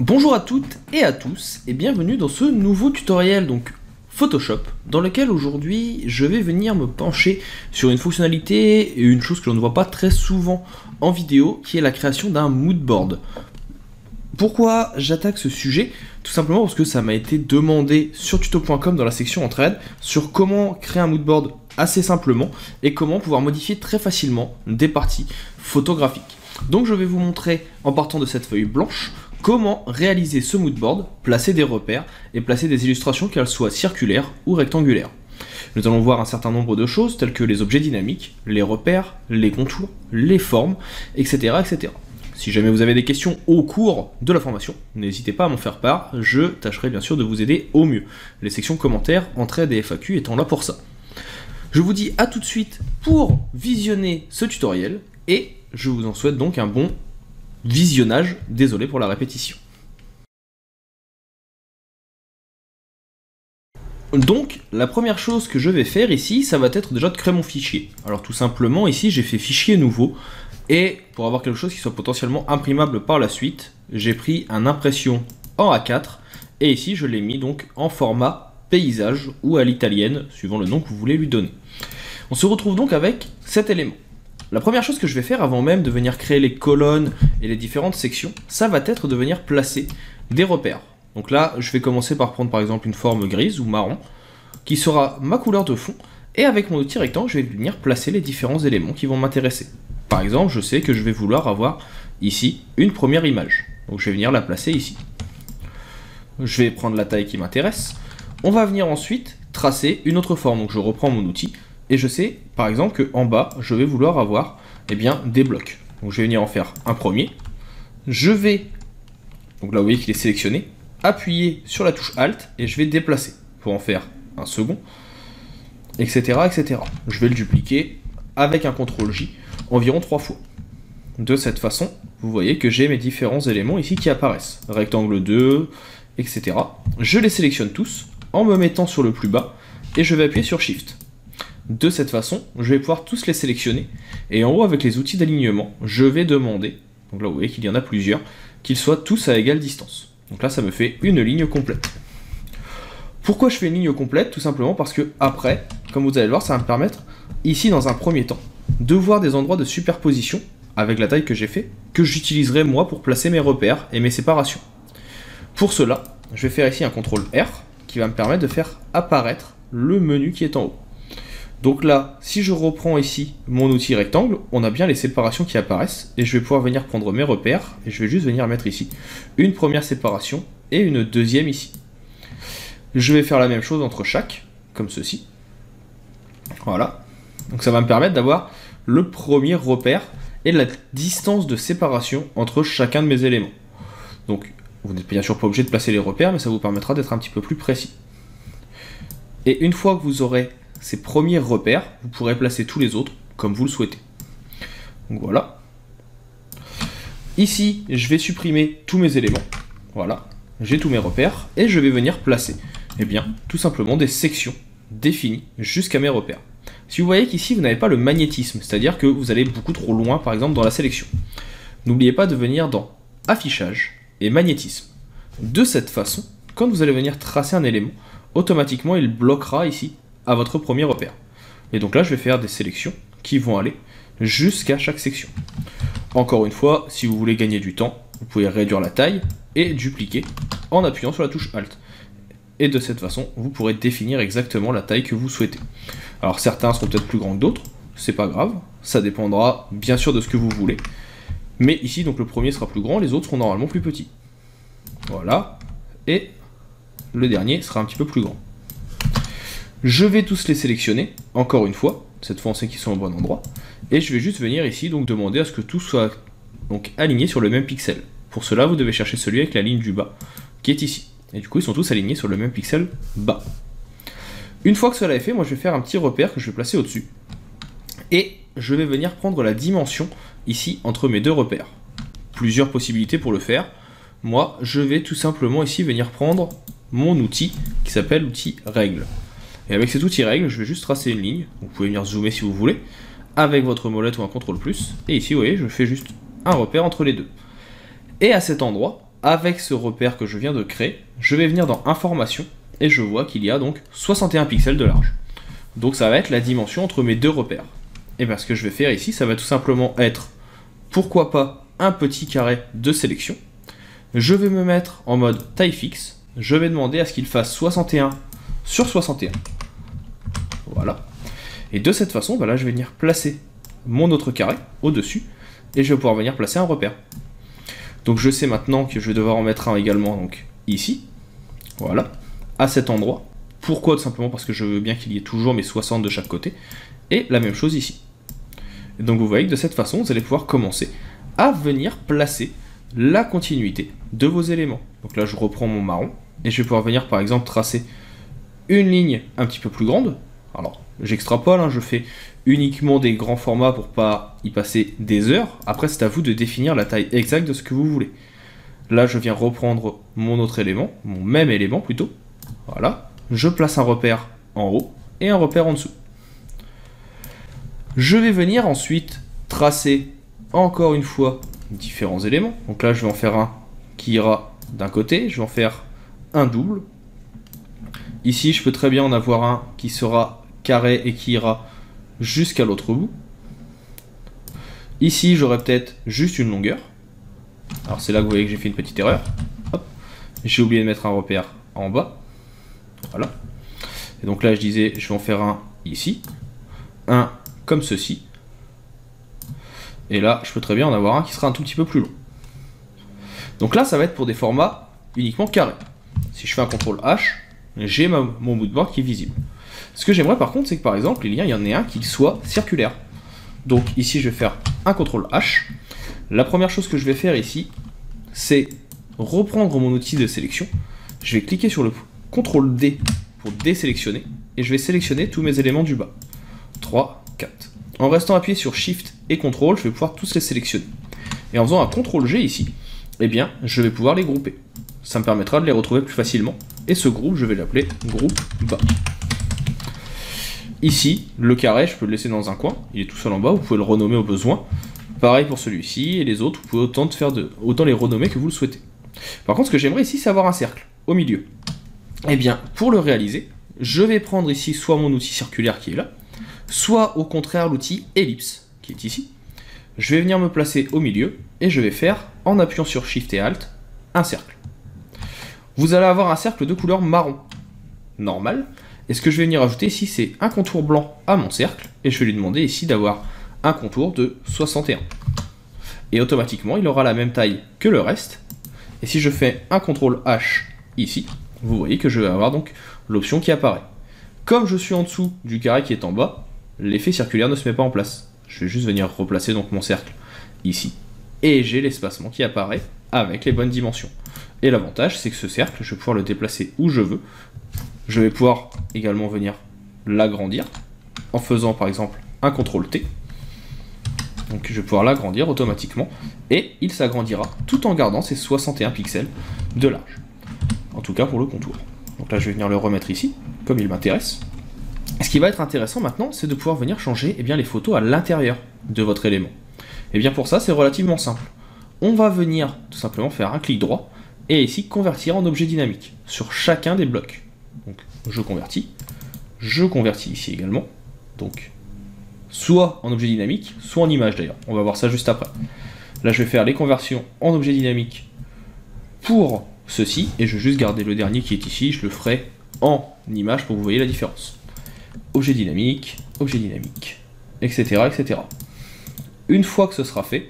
Bonjour à toutes et à tous et bienvenue dans ce nouveau tutoriel donc Photoshop dans lequel aujourd'hui je vais venir me pencher sur une fonctionnalité et une chose que l'on ne voit pas très souvent en vidéo qui est la création d'un mood board. Pourquoi j'attaque ce sujet? Tout simplement parce que ça m'a été demandé sur tuto.com dans la section entraide sur comment créer un mood board assez simplement et comment pouvoir modifier très facilement des parties photographiques. Donc je vais vous montrer en partant de cette feuille blanche comment réaliser ce mood board, placer des repères et placer des illustrations qu'elles soient circulaires ou rectangulaires. Nous allons voir un certain nombre de choses telles que les objets dynamiques, les repères, les contours, les formes, etc. etc. Si jamais vous avez des questions au cours de la formation, n'hésitez pas à m'en faire part, je tâcherai bien sûr de vous aider au mieux. Les sections commentaires, entraide et FAQ étant là pour ça. Je vous dis à tout de suite pour visionner ce tutoriel et je vous en souhaite donc un bon visionnage, désolé pour la répétition. Donc, la première chose que je vais faire ici, ça va être déjà de créer mon fichier. Alors tout simplement, ici j'ai fait fichier nouveau, et pour avoir quelque chose qui soit potentiellement imprimable par la suite, j'ai pris un impression en A4, et ici je l'ai mis donc en format paysage ou à l'italienne, suivant le nom que vous voulez lui donner. On se retrouve donc avec cet élément. La première chose que je vais faire avant même de venir créer les colonnes et les différentes sections, ça va être de venir placer des repères. Donc là, je vais commencer par prendre par exemple une forme grise ou marron, qui sera ma couleur de fond, et avec mon outil rectangle, je vais venir placer les différents éléments qui vont m'intéresser. Par exemple, je sais que je vais vouloir avoir ici une première image, donc je vais venir la placer ici. Je vais prendre la taille qui m'intéresse. On va venir ensuite tracer une autre forme, donc je reprends mon outil, et je sais, par exemple, qu'en bas, je vais vouloir avoir des blocs. Donc je vais venir en faire un premier. Je vais, donc là vous voyez qu'il est sélectionné, appuyer sur la touche Alt et je vais déplacer pour en faire un second, etc. etc. Je vais le dupliquer avec un CTRL J environ 3 fois. De cette façon, vous voyez que j'ai mes différents éléments ici qui apparaissent. Rectangle 2, etc. Je les sélectionne tous en me mettant sur le plus bas et je vais appuyer sur Shift. De cette façon, je vais pouvoir tous les sélectionner et en haut avec les outils d'alignement, je vais demander, donc là vous voyez qu'il y en a plusieurs, qu'ils soient tous à égale distance. Donc là ça me fait une ligne complète. Pourquoi je fais une ligne complète? Tout simplement parce que après, comme vous allez le voir, ça va me permettre, ici dans un premier temps, de voir des endroits de superposition avec la taille que j'ai fait, que j'utiliserai moi pour placer mes repères et mes séparations. Pour cela, je vais faire ici un CTRL R qui va me permettre de faire apparaître le menu qui est en haut. Donc là, si je reprends ici mon outil rectangle, on a bien les séparations qui apparaissent et je vais pouvoir venir prendre mes repères et je vais juste venir mettre ici une première séparation et une deuxième ici. Je vais faire la même chose entre chaque, comme ceci. Voilà. Donc ça va me permettre d'avoir le premier repère et la distance de séparation entre chacun de mes éléments. Donc vous n'êtes bien sûr pas obligé de placer les repères, mais ça vous permettra d'être un petit peu plus précis. Et une fois que vous aurez ces premiers repères, vous pourrez placer tous les autres comme vous le souhaitez. Donc voilà. Ici, je vais supprimer tous mes éléments. Voilà, j'ai tous mes repères et je vais venir placer, tout simplement des sections définies jusqu'à mes repères. Si vous voyez qu'ici, vous n'avez pas le magnétisme, c'est-à-dire que vous allez beaucoup trop loin, par exemple, dans la sélection. N'oubliez pas de venir dans Affichage et Magnétisme. De cette façon, quand vous allez venir tracer un élément, automatiquement, il bloquera ici à votre premier repère. Et donc là, je vais faire des sélections qui vont aller jusqu'à chaque section. Encore une fois, si vous voulez gagner du temps, vous pouvez réduire la taille et dupliquer en appuyant sur la touche Alt. Et de cette façon, vous pourrez définir exactement la taille que vous souhaitez. Alors certains seront peut-être plus grands que d'autres, c'est pas grave, ça dépendra bien sûr de ce que vous voulez. Mais ici, donc le premier sera plus grand, les autres seront normalement plus petits. Voilà, et le dernier sera un petit peu plus grand. Je vais tous les sélectionner, encore une fois, cette fois on sait qu'ils sont au bon endroit, et je vais juste venir ici donc demander à ce que tout soit donc aligné sur le même pixel. Pour cela, vous devez chercher celui avec la ligne du bas, qui est ici. Et du coup, ils sont tous alignés sur le même pixel bas. Une fois que cela est fait, moi je vais faire un petit repère que je vais placer au-dessus, et je vais venir prendre la dimension ici entre mes deux repères. Plusieurs possibilités pour le faire. Moi, je vais tout simplement ici venir prendre mon outil qui s'appelle l'outil règle. Et avec cet outil règle, je vais juste tracer une ligne. Vous pouvez venir zoomer si vous voulez, avec votre molette ou un CTRL+. Et ici, vous voyez, je fais juste un repère entre les deux. Et à cet endroit, avec ce repère que je viens de créer, je vais venir dans Information, et je vois qu'il y a donc 61 pixels de large. Donc ça va être la dimension entre mes deux repères. Et bien ce que je vais faire ici, ça va tout simplement être, pourquoi pas, un petit carré de sélection. Je vais me mettre en mode taille fixe, je vais demander à ce qu'il fasse 61 sur 61. Voilà. Et de cette façon, là je vais venir placer mon autre carré au-dessus, et je vais pouvoir venir placer un repère. Donc je sais maintenant que je vais devoir en mettre un également donc ici, voilà, à cet endroit. Pourquoi? Tout simplement parce que je veux bien qu'il y ait toujours mes 60 de chaque côté, et la même chose ici. Et donc vous voyez que de cette façon, vous allez pouvoir commencer à venir placer la continuité de vos éléments. Donc là je reprends mon marron, et je vais pouvoir venir par exemple tracer une ligne un petit peu plus grande. Alors j'extrapole, hein, je fais uniquement des grands formats pour pas y passer des heures. Après c'est à vous de définir la taille exacte de ce que vous voulez. Là je viens reprendre mon autre élément, mon même élément plutôt. Voilà, je place un repère en haut et un repère en dessous. Je vais venir ensuite tracer encore une fois différents éléments. Donc là je vais en faire un qui ira d'un côté, je vais en faire un double. Ici je peux très bien en avoir un qui sera carré et qui ira jusqu'à l'autre bout. Ici j'aurai peut-être juste une longueur. Alors c'est là que vous voyez que j'ai fait une petite erreur. J'ai oublié de mettre un repère en bas. Voilà. Et donc là je disais je vais en faire un ici. Un comme ceci. Et là je peux très bien en avoir un qui sera un tout petit peu plus long. Donc là ça va être pour des formats uniquement carrés. Si je fais un CTRL H, j'ai mon moodboard qui est visible. Ce que j'aimerais par contre, c'est que par exemple, il y en ait un qui soit circulaire. Donc ici, je vais faire un CTRL H. La première chose que je vais faire ici, c'est reprendre mon outil de sélection. Je vais cliquer sur le CTRL D pour désélectionner. Et je vais sélectionner tous mes éléments du bas. 3, 4. En restant appuyé sur Shift et CTRL, je vais pouvoir tous les sélectionner. Et en faisant un CTRL G ici, eh bien, je vais pouvoir les grouper. Ça me permettra de les retrouver plus facilement. Et ce groupe, je vais l'appeler groupe bas. Ici, le carré, je peux le laisser dans un coin, il est tout seul en bas, vous pouvez le renommer au besoin. Pareil pour celui-ci, et les autres, vous pouvez autant les renommer que vous le souhaitez. Par contre, ce que j'aimerais ici, c'est avoir un cercle, au milieu. Eh bien, pour le réaliser, je vais prendre ici soit mon outil circulaire qui est là, soit au contraire l'outil ellipse, qui est ici. Je vais venir me placer au milieu, et je vais faire, en appuyant sur Shift et Alt, un cercle. Vous allez avoir un cercle de couleur marron, normal. Et ce que je vais venir ajouter ici, c'est un contour blanc à mon cercle, et je vais lui demander ici d'avoir un contour de 61. Et automatiquement, il aura la même taille que le reste. Et si je fais un CTRL H ici, vous voyez que je vais avoir donc l'option qui apparaît. Comme je suis en dessous du carré qui est en bas, l'effet circulaire ne se met pas en place. Je vais juste venir replacer donc mon cercle ici. Et j'ai l'espacement qui apparaît avec les bonnes dimensions. Et l'avantage, c'est que ce cercle, je vais pouvoir le déplacer où je veux. Je vais pouvoir également venir l'agrandir en faisant par exemple un CTRL T. Donc je vais pouvoir l'agrandir automatiquement et il s'agrandira tout en gardant ses 61 pixels de large. En tout cas pour le contour. Donc là je vais venir le remettre ici, comme il m'intéresse. Ce qui va être intéressant maintenant, c'est de pouvoir venir changer les photos à l'intérieur de votre élément. Et bien pour ça, c'est relativement simple. On va venir tout simplement faire un clic droit et ici convertir en objet dynamique sur chacun des blocs. Donc je convertis ici également, donc soit en objet dynamique, soit en image d'ailleurs, on va voir ça juste après. Là je vais faire les conversions en objet dynamique pour ceci, et je vais juste garder le dernier qui est ici, je le ferai en image pour que vous voyez la différence. Objet dynamique, etc., etc. Une fois que ce sera fait,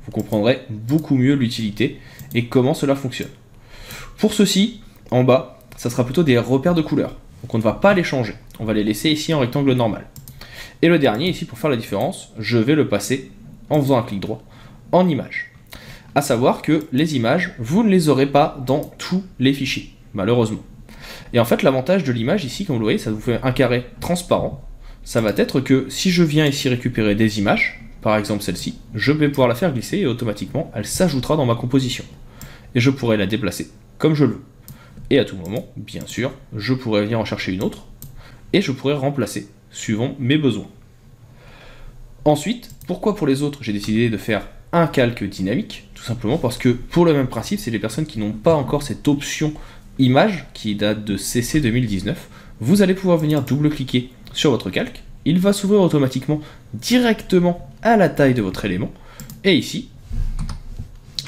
vous comprendrez beaucoup mieux l'utilité et comment cela fonctionne. Pour ceci, en bas, ça sera plutôt des repères de couleurs. Donc on ne va pas les changer. On va les laisser ici en rectangle normal. Et le dernier, ici, pour faire la différence, je vais le passer, en faisant un clic droit, en image. À savoir que les images, vous ne les aurez pas dans tous les fichiers, malheureusement. Et en fait, l'avantage de l'image ici, comme vous le voyez, ça vous fait un carré transparent. Ça va être que si je viens ici récupérer des images, par exemple celle-ci, je vais pouvoir la faire glisser et automatiquement, elle s'ajoutera dans ma composition. Et je pourrai la déplacer comme je le veux. Et à tout moment, bien sûr, je pourrais venir en chercher une autre, et je pourrais remplacer, suivant mes besoins. Ensuite, pourquoi pour les autres, j'ai décidé de faire un calque dynamique, tout simplement parce que pour le même principe, c'est les personnes qui n'ont pas encore cette option image qui date de CC 2019. Vous allez pouvoir venir double-cliquer sur votre calque, il va s'ouvrir automatiquement directement à la taille de votre élément, et ici,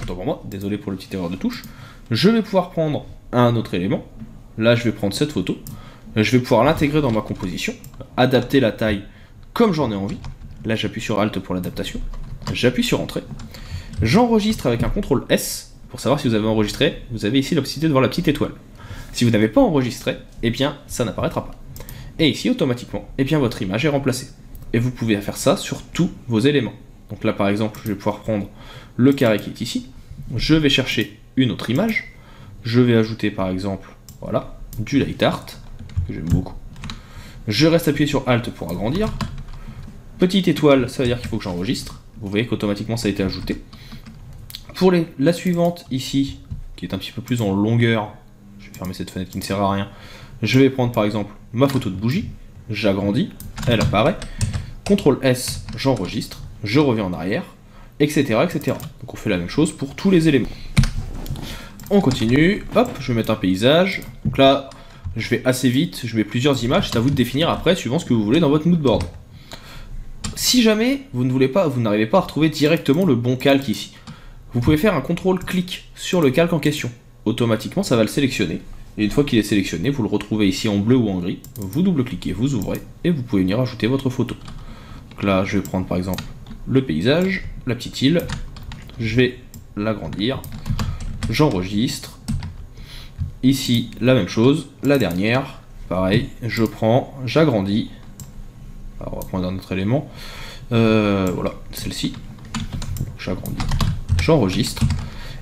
autant pour moi, désolé pour le petit erreur de touche, je vais pouvoir prendre un autre élément, là je vais prendre cette photo, je vais pouvoir l'intégrer dans ma composition, adapter la taille comme j'en ai envie, là j'appuie sur Alt pour l'adaptation, j'appuie sur Entrée, j'enregistre avec un CTRL S, pour savoir si vous avez enregistré, vous avez ici la possibilité de voir la petite étoile. Si vous n'avez pas enregistré, eh bien ça n'apparaîtra pas. Et ici, automatiquement, eh bien votre image est remplacée. Et vous pouvez faire ça sur tous vos éléments. Donc là, par exemple, je vais pouvoir prendre le carré qui est ici, je vais chercher une autre image, je vais ajouter par exemple, voilà, du light art, que j'aime beaucoup. Je reste appuyé sur Alt pour agrandir. Petite étoile, ça veut dire qu'il faut que j'enregistre. Vous voyez qu'automatiquement ça a été ajouté. Pour la suivante ici, qui est un petit peu plus en longueur, je vais fermer cette fenêtre qui ne sert à rien, je vais prendre par exemple ma photo de bougie, j'agrandis, elle apparaît, CTRL S, j'enregistre, je reviens en arrière, etc., etc. Donc on fait la même chose pour tous les éléments. On continue, hop, je vais mettre un paysage, donc là, je vais assez vite, je mets plusieurs images, c'est à vous de définir après, suivant ce que vous voulez dans votre moodboard. Si jamais vous n'arrivez pas à retrouver directement le bon calque ici, vous pouvez faire un CTRL-clic sur le calque en question. Automatiquement, ça va le sélectionner. Et une fois qu'il est sélectionné, vous le retrouvez ici en bleu ou en gris, vous double-cliquez, vous ouvrez, et vous pouvez venir ajouter votre photo. Donc là, je vais prendre par exemple le paysage, la petite île, je vais l'agrandir, j'enregistre, ici la même chose, la dernière, pareil, je prends, j'agrandis, alors on va prendre un autre élément, voilà, celle-ci, j'agrandis, j'enregistre,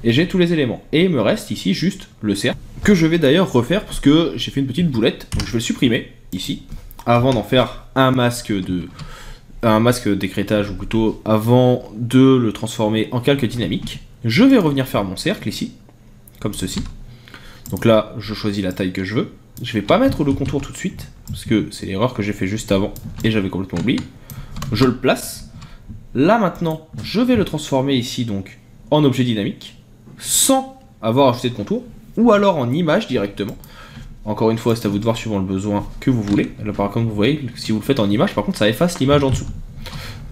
et j'ai tous les éléments. Et il me reste ici juste le cercle, que je vais d'ailleurs refaire parce que j'ai fait une petite boulette, donc je vais le supprimer, ici, avant d'en faire un masque d'écrêtage, ou plutôt avant de le transformer en calque dynamique. Je vais revenir faire mon cercle ici, comme ceci. Donc là, je choisis la taille que je veux. Je vais pas mettre le contour tout de suite, parce que c'est l'erreur que j'ai fait juste avant, et j'avais complètement oublié. Je le place. Là maintenant, je vais le transformer ici donc en objet dynamique, sans avoir ajouté de contour, ou alors en image directement. Encore une fois, c'est à vous de voir suivant le besoin que vous voulez. Là, par contre, vous voyez, si vous le faites en image, par contre, ça efface l'image en dessous.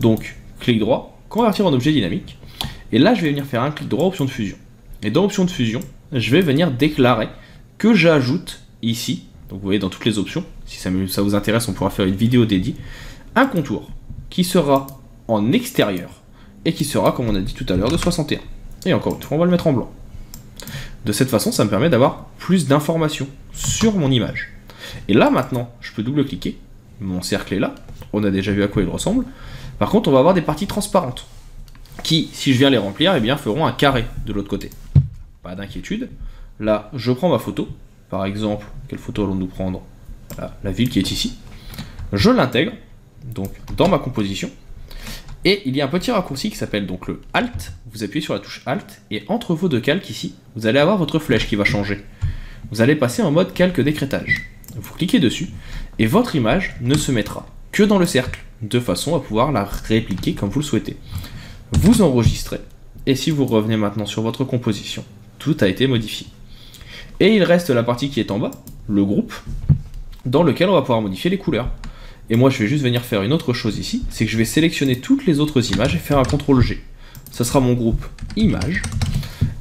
Donc, clic droit, convertir en objet dynamique. Et là, je vais venir faire un clic droit, option de fusion. Et dans option de fusion, je vais venir déclarer que j'ajoute ici, donc vous voyez dans toutes les options, si ça vous intéresse, on pourra faire une vidéo dédiée, un contour qui sera en extérieur et qui sera, comme on a dit tout à l'heure, de 61. Et encore une fois, on va le mettre en blanc. De cette façon, ça me permet d'avoir plus d'informations sur mon image. Et là, maintenant, je peux double-cliquer. Mon cercle est là. On a déjà vu à quoi il ressemble. Par contre, on va avoir des parties transparentes qui, si je viens les remplir, eh bien, feront un carré de l'autre côté. Pas d'inquiétude. Là, je prends ma photo. Par exemple, quelle photo allons-nous prendre? Voilà, la ville qui est ici. Je l'intègre donc dans ma composition. Et il y a un petit raccourci qui s'appelle donc le Alt. Vous appuyez sur la touche Alt et entre vos deux calques ici, vous allez avoir votre flèche qui va changer. Vous allez passer en mode calque d'écrêtage. Vous cliquez dessus et votre image ne se mettra que dans le cercle, de façon à pouvoir la répliquer comme vous le souhaitez. Vous enregistrez et si vous revenez maintenant sur votre composition, tout a été modifié. Et il reste la partie qui est en bas, le groupe, dans lequel on va pouvoir modifier les couleurs. Et moi, je vais juste venir faire une autre chose ici, c'est que je vais sélectionner toutes les autres images et faire un CTRL G. Ça sera mon groupe images.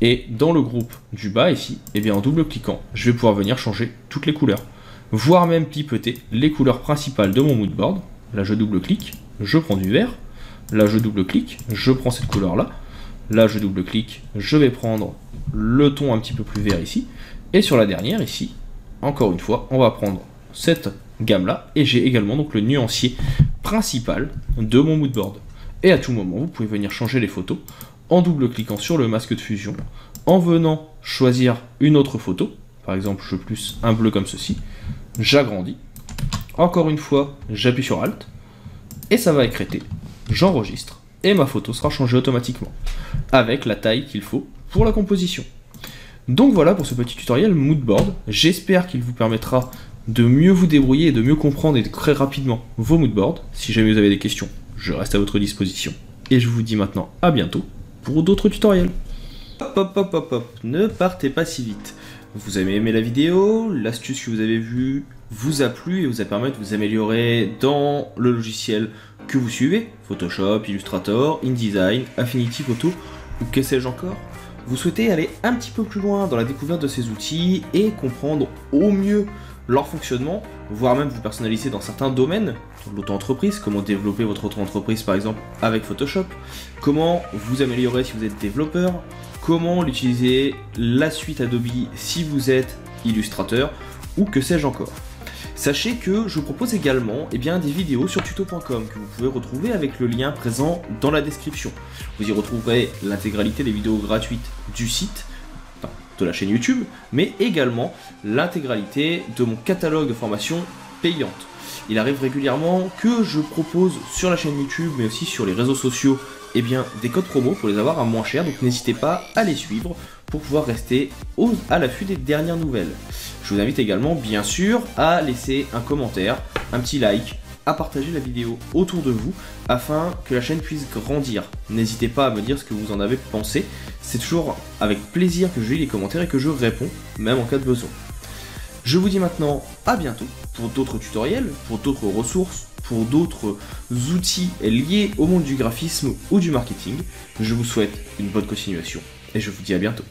Et dans le groupe du bas ici, eh bien en double-cliquant, je vais pouvoir venir changer toutes les couleurs. Voire même pipeter les couleurs principales de mon moodboard. Là, je double-clique, je prends du vert. Là, je double-clique, je prends cette couleur-là. Là, je double-clique, je vais prendre le ton un petit peu plus vert ici. Et sur la dernière ici, encore une fois, on va prendre cette gamme là et j'ai également donc le nuancier principal de mon moodboard. Et à tout moment, vous pouvez venir changer les photos en double-cliquant sur le masque de fusion, en venant choisir une autre photo. Par exemple, je plus un bleu comme ceci. J'agrandis. Encore une fois, j'appuie sur Alt et ça va écrêter. J'enregistre et ma photo sera changée automatiquement avec la taille qu'il faut pour la composition. Donc voilà pour ce petit tutoriel moodboard. J'espère qu'il vous permettra de mieux vous débrouiller et de mieux comprendre et de créer rapidement vos moodboards. Si jamais vous avez des questions, je reste à votre disposition. Et je vous dis maintenant à bientôt pour d'autres tutoriels. Hop hop hop hop hop, ne partez pas si vite. Vous avez aimé la vidéo, l'astuce que vous avez vue vous a plu et vous a permis de vous améliorer dans le logiciel que vous suivez, Photoshop, Illustrator, InDesign, Affinity Photo ou que sais-je encore. Vous souhaitez aller un petit peu plus loin dans la découverte de ces outils et comprendre au mieux leur fonctionnement, voire même vous personnaliser dans certains domaines, l'auto-entreprise, comment développer votre auto-entreprise par exemple avec Photoshop, comment vous améliorer si vous êtes développeur, comment l'utiliser la suite Adobe si vous êtes illustrateur ou que sais-je encore. Sachez que je propose également des vidéos sur tuto.com que vous pouvez retrouver avec le lien présent dans la description. Vous y retrouverez l'intégralité des vidéos gratuites du site, de la chaîne YouTube, mais également l'intégralité de mon catalogue de formations payantes. Il arrive régulièrement que je propose sur la chaîne YouTube, mais aussi sur les réseaux sociaux, des codes promo pour les avoir à moins cher, donc n'hésitez pas à les suivre pour pouvoir rester à l'affût des dernières nouvelles. Je vous invite également, bien sûr, à laisser un commentaire, un petit like, à partager la vidéo autour de vous afin que la chaîne puisse grandir. N'hésitez pas à me dire ce que vous en avez pensé, c'est toujours avec plaisir que je lis les commentaires et que je réponds, même en cas de besoin. Je vous dis maintenant à bientôt pour d'autres tutoriels, pour d'autres ressources, pour d'autres outils liés au monde du graphisme ou du marketing. Je vous souhaite une bonne continuation et je vous dis à bientôt.